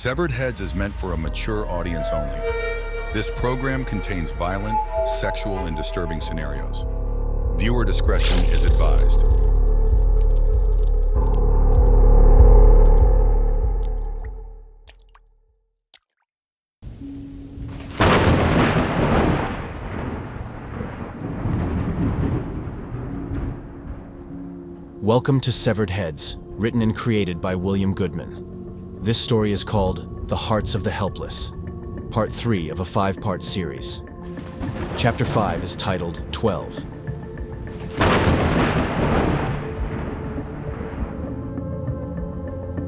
Severed Heads is meant for a mature audience only. This program contains violent, sexual, and disturbing scenarios. Viewer discretion is advised. Welcome to Severed Heads, written and created by William Goodman. This story is called The Hearts of the Helpless, Part 3 of a 5-part series. Chapter 5 is titled 12.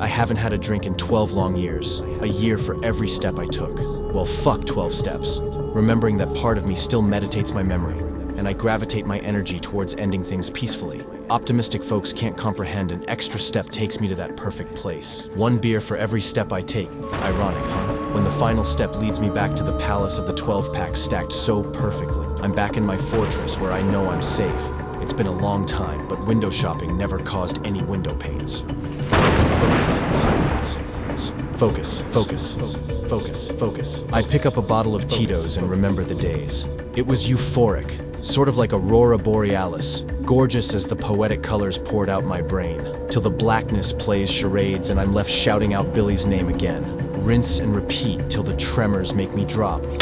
I haven't had a drink in 12 long years, a year for every step I took. Well, fuck 12 steps. Remembering that part of me still meditates my memory, and I gravitate my energy towards ending things peacefully. Optimistic folks can't comprehend an extra step takes me to that perfect place. One beer for every step I take. Ironic, huh? When the final step leads me back to the palace of the 12-pack stacked so perfectly. I'm back in my fortress where I know I'm safe. It's been a long time, but window shopping never caused any window panes. Focus. I pick up a bottle of Tito's and remember the days. It was euphoric. Sort of like Aurora Borealis, gorgeous as the poetic colors poured out my brain, till the blackness plays charades and I'm left shouting out Billy's name again. Rinse and repeat till the tremors make me drop. I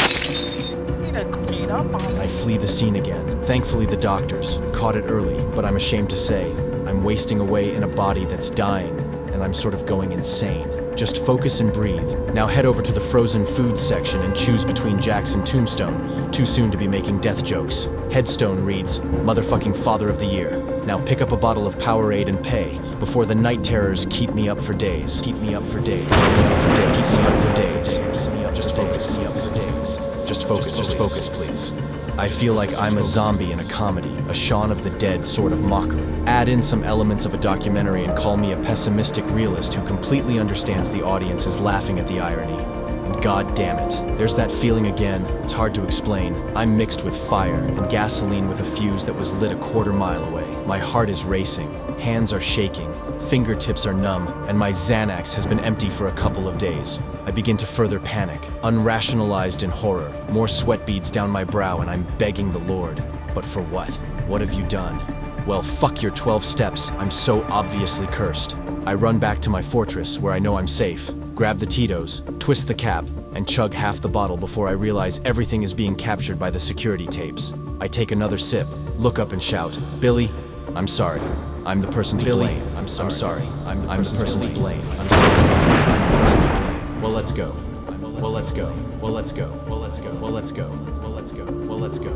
flee the scene again. Thankfully the doctors caught it early, but I'm ashamed to say, I'm wasting away in a body that's dying, and I'm sort of going insane. Just focus and breathe. Now head over to the frozen foods section and choose between Jack's and Tombstone. Too soon to be making death jokes. Headstone reads, Motherfucking Father of the Year. Now pick up a bottle of Powerade and pay, before the night terrors keep me up for days. Keep me up for days. Just focus, Just focus, please. I feel like I'm a zombie in a comedy, a Shaun of the Dead sort of mockery. Add in some elements of a documentary and call me a pessimistic realist who completely understands the audience is laughing at the irony. And god damn it, there's that feeling again. It's hard to explain. I'm mixed with fire and gasoline with a fuse that was lit a quarter mile away. My heart is racing, hands are shaking, fingertips are numb, and my Xanax has been empty for a couple of days. I begin to further panic, unrationalized in horror, more sweat beads down my brow, and I'm begging the Lord. But for what? What have you done? Well, fuck your 12 steps, I'm so obviously cursed. I run back to my fortress, where I know I'm safe, grab the Tito's, twist the cap, and chug half the bottle before I realize everything is being captured by the security tapes. I take another sip, look up and shout, Billy, I'm sorry. I'm the person to blame. I'm sorry. I'm the person to blame. I'm sorry. I'm the person to blame. Well, let's go.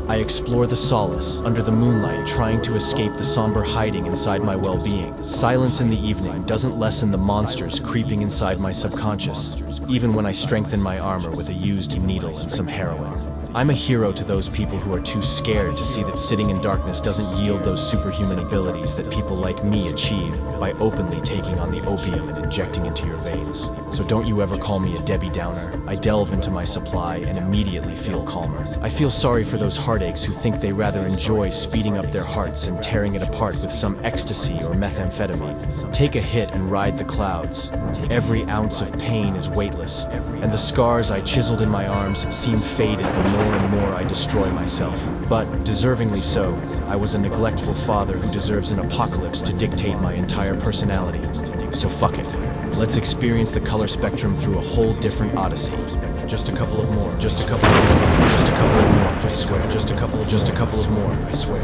I explore the solace under the moonlight, trying to escape the somber hiding inside my well-being. Silence in the evening doesn't lessen the monsters creeping inside my subconscious, even when I strengthen my armor with a used needle and some heroin. I'm a hero to those people who are too scared to see that sitting in darkness doesn't yield those superhuman abilities that people like me achieve by openly taking on the opium and injecting into your veins. So don't you ever call me a Debbie Downer. I delve into my supply and immediately feel calmer. I feel sorry for those heartaches who think they rather enjoy speeding up their hearts and tearing it apart with some ecstasy or methamphetamine. Take a hit and ride the clouds. Every ounce of pain is weightless, and the scars I chiseled in my arms seem faded the more and more I destroy myself. But, deservingly so, I was a neglectful father who deserves an apocalypse to dictate my entire personality. So fuck it. Let's experience the color spectrum through a whole different odyssey. Just a couple of more. I swear. Just a couple of more. I swear.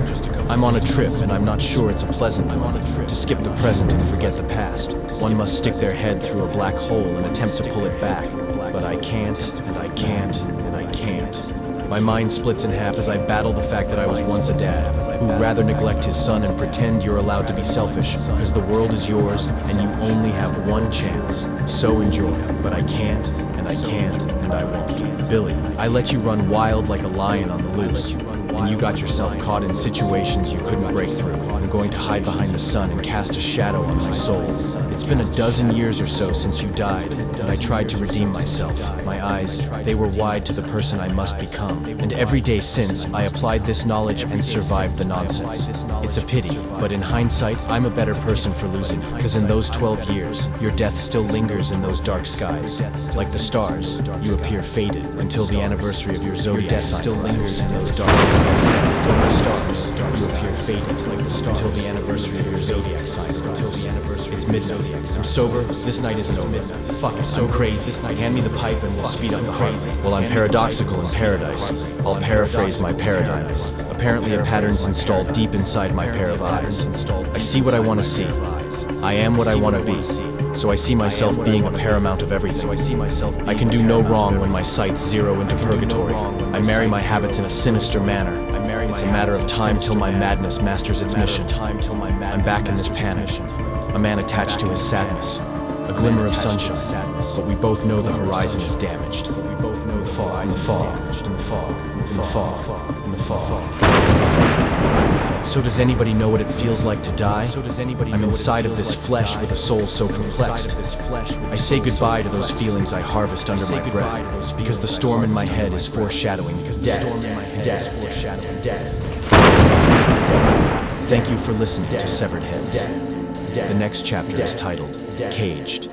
I'm on a trip, and I'm not sure it's a pleasant one. To skip the present and forget the past, one must stick their head through a black hole and attempt to pull it back. But I can't, and I can't, and I can't. My mind splits in half as I battle the fact that I was once a dad, who'd rather neglect his son and pretend you're allowed to be selfish, because the world is yours and you only have one chance. So enjoy, but I can't, and I can't, and I won't. Billy, I let you run wild like a lion on the loose. and you got yourself caught in situations you couldn't break through. I'm going to hide behind the sun and cast a shadow on my soul. It's been a dozen years or so since you died, and I tried to redeem myself. My eyes, they were wide to the person I must become. And every day since, I applied this knowledge and survived the nonsense. It's a pity, but in hindsight, I'm a better person for losing you. Because in those 12 years, your death still lingers in those dark skies. Like the stars, you appear faded until the anniversary of your zodiac. Your death still lingers in those dark skies. Like the stars, you appear faded until the anniversary of your zodiac sign. It's midnight. I'm sober. This night isn't over. Fuck it. I'm crazy. Hand me the pipe and we'll speed up the heart. Well, I'm paradoxical in paradise. I'll paraphrase my paradigm. Apparently, a pattern's installed deep inside my pair of eyes. I see what I want to see. I am what I want to be. So I see myself being a paramount of everything. I can do no wrong when my sights zero into purgatory. I marry my habits in a sinister manner. It's a matter of time till my madness masters its mission. I'm back in this panic. A man attached to his sadness. A glimmer of sunshine. But we both know the horizon is damaged. The fog, the fog, the fog, the fog, the fog. So does anybody know what it feels like to die? I'm inside of this flesh with a soul so perplexed. I say goodbye to those feelings I harvest under my breath, because the storm in my head is foreshadowing death. Thank you for listening to Severed Heads. The next chapter is titled Caged.